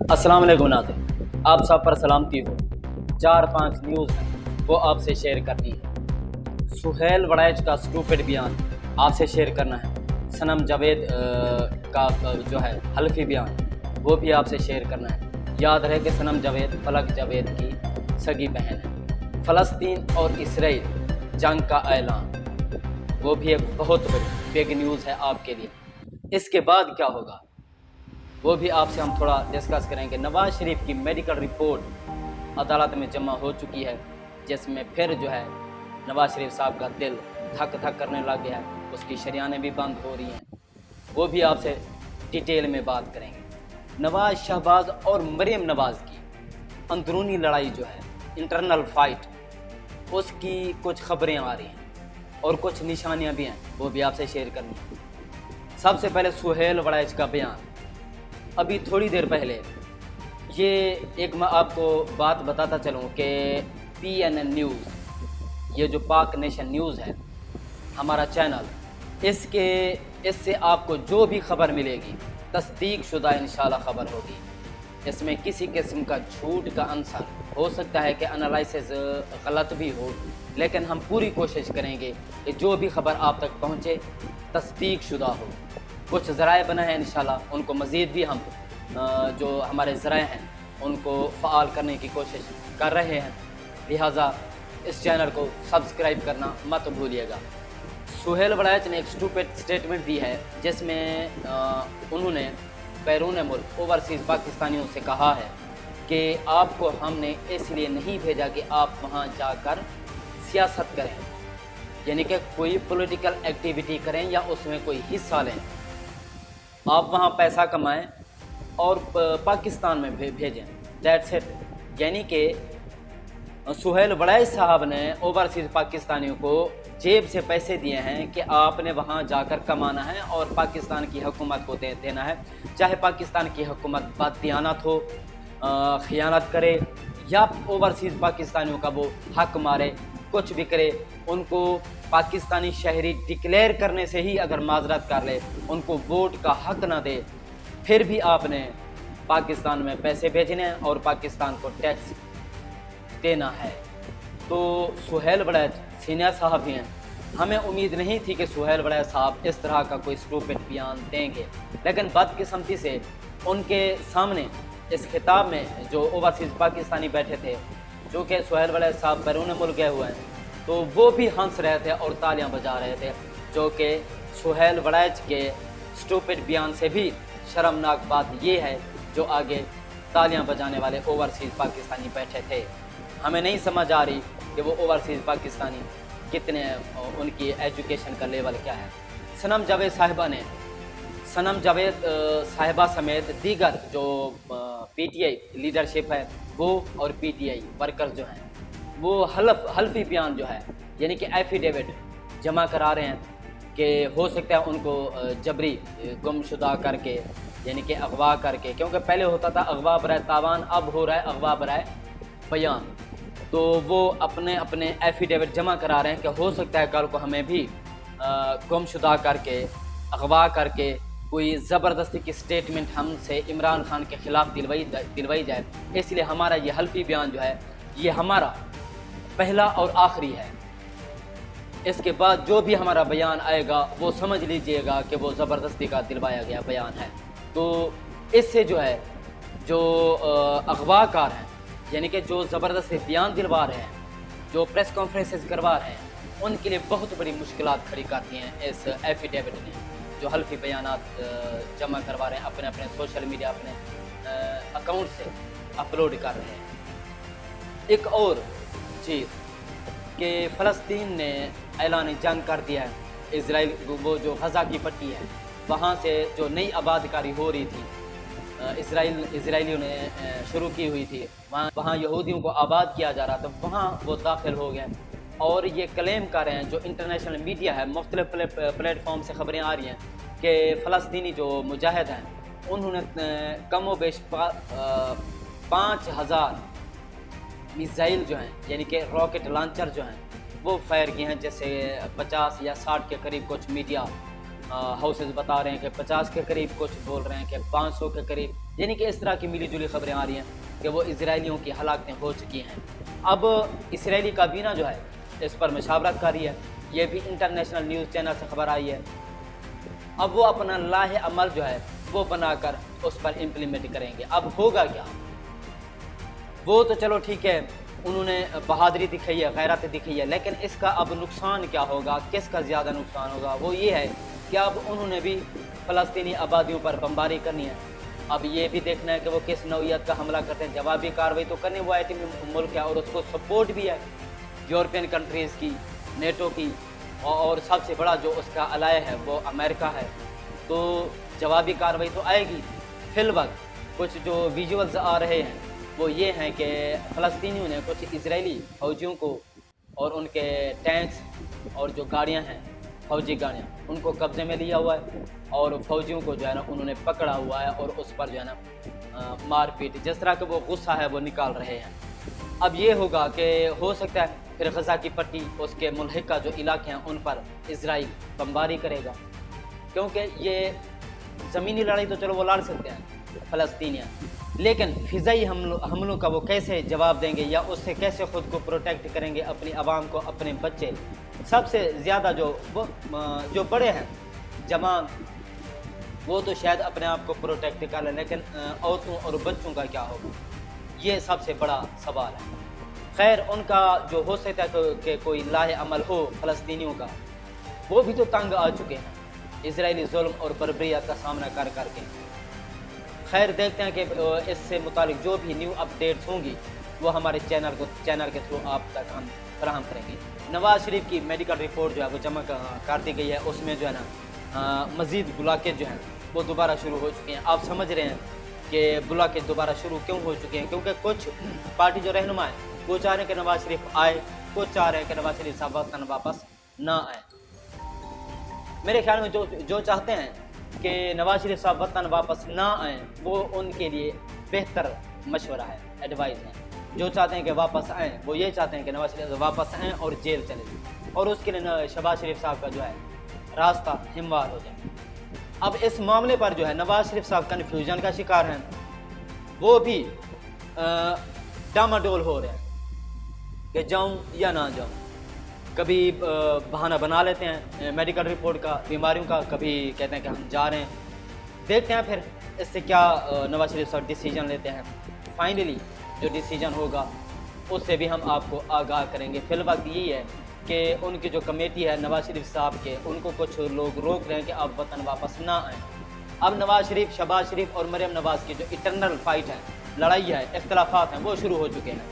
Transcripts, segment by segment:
अस्सलाम वालेकुम नाज़रीन, आप सब पर सलामती हो। 4-5 न्यूज़ हैं वो आपसे शेयर करनी है। सुहेल वड़ैच का स्टूपिड बयान आपसे शेयर करना है। सनम जावेद का जो है हल्फी बयान वो भी आपसे शेयर करना है। याद रहे कि सनम जावेद फलक जावेद की सगी बहन है। फ़लस्तीन और इसराइल जंग का ऐलान वो भी एक बहुत बड़ी बिग न्यूज़ है आपके लिए। इसके बाद क्या होगा वो भी आपसे हम थोड़ा डिस्कस करेंगे। नवाज़ शरीफ की मेडिकल रिपोर्ट अदालत में जमा हो चुकी है, जिसमें फिर जो है नवाज़ शरीफ साहब का दिल धक धक करने लग गया है, उसकी शरियानें भी बंद हो रही हैं, वो भी आपसे डिटेल में बात करेंगे। नवाज़ शहबाज और मरीम नवाज़ की अंदरूनी लड़ाई जो है, इंटरनल फाइट, उसकी कुछ खबरें आ रही हैं और कुछ निशानियां भी हैं, वो भी आपसे शेयर करनी है। सबसे पहले सुहेल वड़ैच का बयान। अभी थोड़ी देर पहले ये एक मैं आपको बात बताता चलूँ कि PNN न्यूज़, ये जो पाक नेशन न्यूज़ है हमारा चैनल, इससे आपको जो भी खबर मिलेगी तस्दीक शुदा इंशाल्लाह खबर होगी। इसमें किसी किस्म का झूठ का अंसर हो सकता है कि एनालिसिस गलत भी हो, लेकिन हम पूरी कोशिश करेंगे कि जो भी खबर आप तक पहुँचे तस्दीक शुदा हो। कुछ ज़राए बने हैं इंशाल्लाह, उनको मज़ीद भी हम जो हमारे ज़राए हैं उनको फ़आल करने की कोशिश कर रहे हैं, लिहाजा इस चैनल को सब्सक्राइब करना मत भूलिएगा। सुहेल वड़ैच ने एक स्टूपिड स्टेटमेंट दी है, जिसमें उन्होंने बैरून मुल्क ओवरसीज़ पाकिस्तानियों से कहा है कि आपको हमने इसलिए नहीं भेजा कि आप वहाँ जाकर सियासत करें, यानी कि कोई पॉलिटिकल एक्टिविटी करें या उसमें कोई हिस्सा लें। आप वहाँ पैसा कमाएं और पाकिस्तान में भेजें, दैट्स इट। यानी कि सुहेल वड़ैच साहब ने ओवरसीज़ पाकिस्तानियों को जेब से पैसे दिए हैं कि आपने वहाँ जाकर कमाना है और पाकिस्तान की हुकूमत को देना है, चाहे पाकिस्तान की हुकूमत बददियानत हो, खियानत करे या ओवरसीज़ पाकिस्तानियों का वो हक मारे, कुछ भी करे, उनको पाकिस्तानी शहरी डिक्लेयर करने से ही अगर माजरत कर ले, उनको वोट का हक ना दे, फिर भी आपने पाकिस्तान में पैसे भेजने हैं और पाकिस्तान को टैक्स देना है। तो सुहेल वड़ैच सीनियर साहब ही हैं, हमें उम्मीद नहीं थी कि सुहेल वड़ैच साहब इस तरह का कोई स्टूपिड बयान देंगे, लेकिन बदकिस्मती से उनके सामने इस खिताब में जो ओवरसीज़ पाकिस्तानी बैठे थे, जो कि सुहेल वड़ैच साहब बैरून मुल्क गए हुए हैं, तो वो भी हंस रहे थे और तालियां बजा रहे थे, जो कि सुहेल वड़ैच के स्टूपिड बयान से भी शर्मनाक बात ये है जो आगे तालियां बजाने वाले ओवरसीज़ पाकिस्तानी बैठे थे। हमें नहीं समझ आ रही कि वो ओवरसीज़ पाकिस्तानी कितने, उनकी एजुकेशन का लेवल क्या है। सनम जावेद साहिबा समेत दीगर जो PTI लीडरशिप है वो और PTI वर्कर्स जो हैं वो हल्फी बयान जो है, यानी कि एफिडेविट जमा करा रहे हैं कि हो सकता है उनको जबरी गुमशुदा करके, यानी कि अगवा करके, क्योंकि पहले होता था अगवा बराए तावान, अब हो रहा है अगवा बराए बयान। तो वो अपने अपने एफिडेविट जमा करा रहे हैं कि हो सकता है कल को हमें भी गुमशुदा करके, अगवा करके कोई ज़बरदस्ती की स्टेटमेंट हमसे इमरान खान के ख़िलाफ़ दिलवाई जाए, इसलिए हमारा ये हल्फी बयान जो है ये हमारा पहला और आखिरी है। इसके बाद जो भी हमारा बयान आएगा वो समझ लीजिएगा कि वो ज़बरदस्ती का दिलवाया गया बयान है। तो इससे जो है जो अगवाकार हैं, यानी कि जो ज़बरदस्ती बयान दिलवा रहे हैं, जो प्रेस कॉन्फ्रेंसेस करवा रहे हैं, उनके लिए बहुत बड़ी मुश्किलात खड़ी करती हैं इस एफिडेविट ने, जो हल्फी बयानात जमा करवा रहे हैं, अपने अपने सोशल मीडिया अपने अकाउंट से अपलोड कर रहे हैं। एक और चीज़ कि फ़लस्तीन ने ऐलान जंग कर दिया है, इजराइल वो जो गज़ा की पट्टी है वहाँ से जो नई आबादकारी हो रही थी, इसराइलियों ने शुरू की हुई थी, वहाँ यहूदियों को आबाद किया जा रहा था, वहाँ वो दाखिल हो गए और ये क्लेम कर रहे हैं, जो इंटरनेशनल मीडिया है, मुख्तलिफ प्लेटफॉर्म से खबरें आ रही हैं कि फ़लस्तीनी जो मुजाहिद हैं उन्होंने कम व बेश 5000 मिसाइल जो हैं, यानी कि रॉकेट लॉन्चर जो हैं वो फायर किए हैं, जैसे 50 या 60 के करीब कुछ मीडिया हाउसेज बता रहे हैं कि 50 के करीब, कुछ बोल रहे हैं कि 500 के करीब, यानी कि इस तरह की मिली जुली खबरें आ रही हैं कि वो इजरायलियों की हलाकतें हो चुकी हैं। अब इसराइली काबीना जो है इस पर मशावरत कर रही है, ये भी इंटरनेशनल न्यूज़ चैनल से खबर आई है। अब वो अपना लाहे अमल जो है वो बनाकर उस पर इम्प्लीमेंट करेंगे। अब होगा क्या, वो तो चलो ठीक है, उन्होंने बहादुरी दिखाई है, गैरत दिखाई है, लेकिन इसका अब नुकसान क्या होगा, किसका ज़्यादा नुकसान होगा, वो ये है कि अब उन्होंने भी फ़लस्तीनी आबादियों पर बमबारी करनी है। अब ये भी देखना है कि वो किस नौइयत का हमला करते हैं। जवाबी कार्रवाई तो करनी, वो एटमी मुल्क है और उसको सपोर्ट भी है यूरोपियन कंट्रीज़ की, नेटो की, और सबसे बड़ा जो उसका अलाय है वो अमेरिका है। तो जवाबी कार्रवाई तो आएगी। फिलवक्त कुछ जो विजुअल्स आ रहे हैं वो ये हैं कि फ़लस्तीनियों ने कुछ इजरायली फ़ौजियों को और उनके टैंक्स और जो गाड़ियां हैं, फ़ौजी गाड़ियां, उनको कब्ज़े में लिया हुआ है और फ़ौजियों को जो है ना उन्होंने पकड़ा हुआ है और उस पर जो है ना मारपीट, जिस तरह का वो गुस्सा है वो निकाल रहे हैं। अब ये होगा कि हो सकता है फिर गज़ा की पट्टी, उसके मुल्हिका जो इलाके हैं उन पर इजराइल बमबारी करेगा, क्योंकि ये ज़मीनी लड़ाई तो चलो वो लड़ सकते हैं फ़लस्तीनियाँ, लेकिन फ़िज़ाई हमलों का वो कैसे जवाब देंगे या उससे कैसे ख़ुद को प्रोटेक्ट करेंगे, अपनी आवाम को, अपने बच्चे। सबसे ज़्यादा जो बड़े हैं जवान, वो तो शायद अपने आप को प्रोटेक्ट कर लें, लेकिन औरतों और बच्चों का क्या होगा, ये सबसे बड़ा सवाल है। खैर, उनका जो हो सकता है कि कोई लाहे अमल हो फ़लस्तीनियों का, वो भी तो तंग आ चुके हैं इजरायली जुल्म और बर्बरियत का सामना कर करके। खैर, देखते हैं कि इससे मुतालिक जो भी न्यू अपडेट्स होंगी वो हमारे चैनल के थ्रू आप तक हम फराहम करेंगे। नवाज़ शरीफ की मेडिकल रिपोर्ट जो है वो जमा कर दी गई है, उसमें जो है ना मज़ीद ब्लॉकेज जो हैं वो दोबारा शुरू हो चुके हैं। आप समझ रहे हैं कि ब्लॉकेज दोबारा शुरू क्यों हो चुके हैं, क्योंकि कुछ पार्टी जो रहनुमा है वो चाह रहे हैं कि नवाज़ शरीफ आए, कुछ चाह रहे हैं कि नवाज़ शरीफ साहब वतन वापस ना आए। मेरे ख्याल में जो चाहते हैं कि नवाज़ शरीफ साहब वतन वापस ना आएँ, वो उनके लिए बेहतर मशवरा है, एडवाइस है। जो चाहते हैं कि वापस आएँ, वो ये चाहते हैं कि नवाज़ शरीफ वापस आएँ और जेल चले जाएँ, और उसके लिए शहबाज शरीफ साहब का जो है रास्ता हिमवार हो जाए। अब इस मामले पर जो है नवाज़ शरीफ साहब कन्फ्यूजन का शिकार हैं, वो भी डामाडोल हो रहे हैं कि जाऊं या ना जाऊं। कभी बहाना बना लेते हैं मेडिकल रिपोर्ट का, बीमारियों का, कभी कहते हैं कि हम जा रहे हैं। देखते हैं फिर इससे क्या नवाज़ शरीफ साहब डिसीजन लेते हैं। फाइनली जो डिसीजन होगा उससे भी हम आपको आगाह करेंगे। फिलहाल यही है कि उनकी जो कमेटी है नवाज़ शरीफ साहब के, उनको कुछ लोग रोक रहे हैं कि आप वतन वापस ना आएँ। अब नवाज़ शरीफ, शहबाज शरीफ और मरियम नवाज़ की जो इंटरनल फाइट है, लड़ाई है, इख्तलाफात हैं, वो शुरू हो चुके हैं।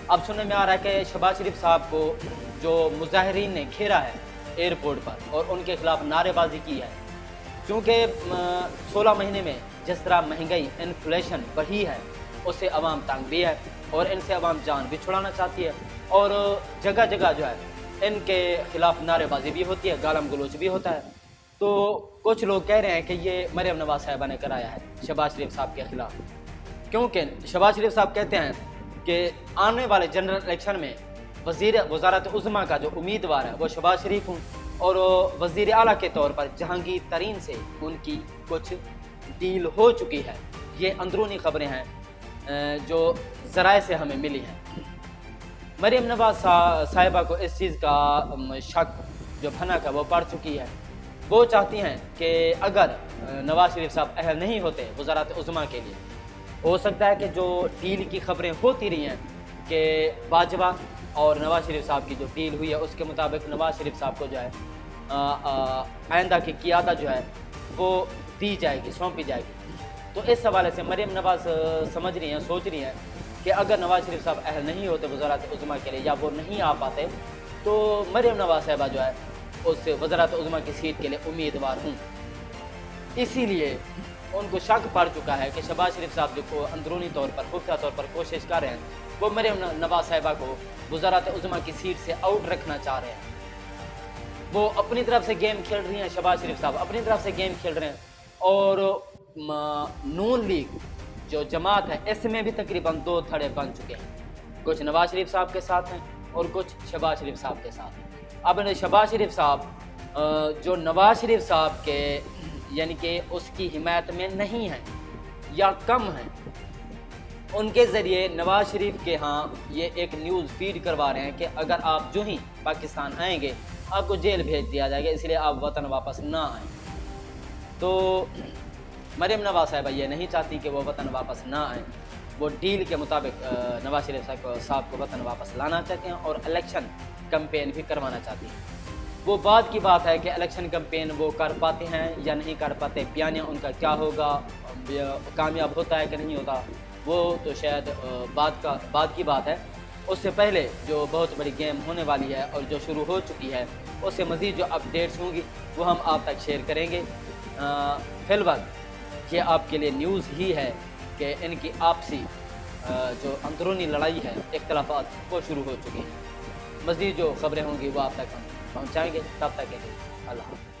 अब सुनने में आ रहा है कि शहबाज शरीफ साहब को जो मुजाहिरीन ने घेरा है एयरपोर्ट पर और उनके खिलाफ नारेबाजी की है, क्योंकि 16 महीने में जिस तरह महंगाई, इन्फ्लेशन बढ़ी है, उससे अवाम तंग भी है और इनसे अवाम जान भी छुड़ाना चाहती है, और जगह जगह जो है इनके खिलाफ नारेबाजी भी होती है, गालम गलोच भी होता है। तो कुछ लोग कह रहे हैं कि ये मरियम नवाज़ साहिबा ने कराया है शहबाज शरीफ साहब के खिलाफ, क्योंकि शहबाज शरीफ साहब कहते हैं कि आने वाले जनरल इलेक्शन में वज़ारत उज़्मा का जो उम्मीदवार है वो शहबाज शरीफ हूँ, और वज़ीर आला के तौर पर जहांगीर तरीन से उनकी कुछ डील हो चुकी है। ये अंदरूनी खबरें हैं जो ज़राए से हमें मिली हैं। मरियम नवाज़ साहिबा को इस चीज़ का शक जो भनक है वो पड़ चुकी है। वो चाहती हैं कि अगर नवाज़ शरीफ साहब अहल नहीं होते वज़ारत उज़्मा के लिए, हो सकता है कि जो डील की खबरें होती रही हैं कि बाजवा और नवाज़ शरीफ साहब की जो डील हुई है उसके मुताबिक नवाज़ शरीफ साहब को जो है आइंदा की क़ियादत जो है वो दी जाएगी, सौंपी जाएगी। तो इस हवाले से मरियम नवाज़ समझ रही हैं, सोच रही हैं कि अगर नवाज़ शरीफ साहब अहल नहीं होते वज़ारत उज़्मा के लिए या वो नहीं आ पाते, तो मरियम नवाज़ साहिबा जो है उस वज़ारत उज़्मा की सीट के लिए उम्मीदवार हूँ। इसीलिए उनको शक पड़ चुका है कि शहबाज शरीफ साहब जो अंदरूनी तौर पर, खुफिया तौर पर कोशिश कर रहे हैं, वो मरियम नवाज़ साहिबा को वज़ारत उज़्मा की सीट से आउट रखना चाह रहे हैं। वो अपनी तरफ से गेम खेल रही हैं, शहबाज शरीफ साहब अपनी तरफ से गेम खेल रहे हैं, और नून लीग जो जमात है इसमें भी तकरीबन 2 थड़े बन चुके हैं। कुछ नवाज़ शरीफ साहब के साथ हैं और कुछ शहबाज शरीफ साहब के साथ हैं। अब शहबाज शरीफ साहब جو نواز شریف صاحب کے یعنی کہ اس کی حمایت میں نہیں ہیں یا کم ہیں، ان کے ذریعے نواز شریف کے ہاں یہ ایک نیوز فیڈ کروا رہے ہیں کہ اگر آپ جو ہی پاکستان آئیں گے آپ کو جیل بھیج دیا جائے گا، اس لیے آپ وطن واپس نہ آئیں۔ تو مریم نواز صاحبہ یہ نہیں چاہتی کہ وہ وطن واپس نہ آئیں، وہ ڈیل کے مطابق نواز شریف صاحب کو وطن واپس لانا چاہتے ہیں اور الیکشن کمپین بھی کروانا چاہتی ہیں۔ وہ بعد کی بات ہے کہ الیکشن کمپین وہ کر پاتے ہیں یا نہیں کر پاتے، بیانیہ ان کا کیا ہوگا، کامیاب ہوتا ہے کہ نہیں ہوتا، وہ تو شاید بعد کی بات ہے۔ اس سے پہلے جو بہت بڑی گیم ہونے والی ہے اور جو شروع ہو چکی ہے، اس سے مزید جو اپڈیٹس ہوں گی وہ ہم آپ تک شیئر کریں گے۔ فی الوقت یہ آپ کے لیے نیوز ہی ہے کہ ان کی آپسی جو اندرونی لڑائی ہے، اختلافات وہ شروع ہو چکی ہیں۔ مزید جو خبریں ہوں گی وہ آپ تک ہم پہنچائیں گے، تب تک کے لیے اللہ حافظ۔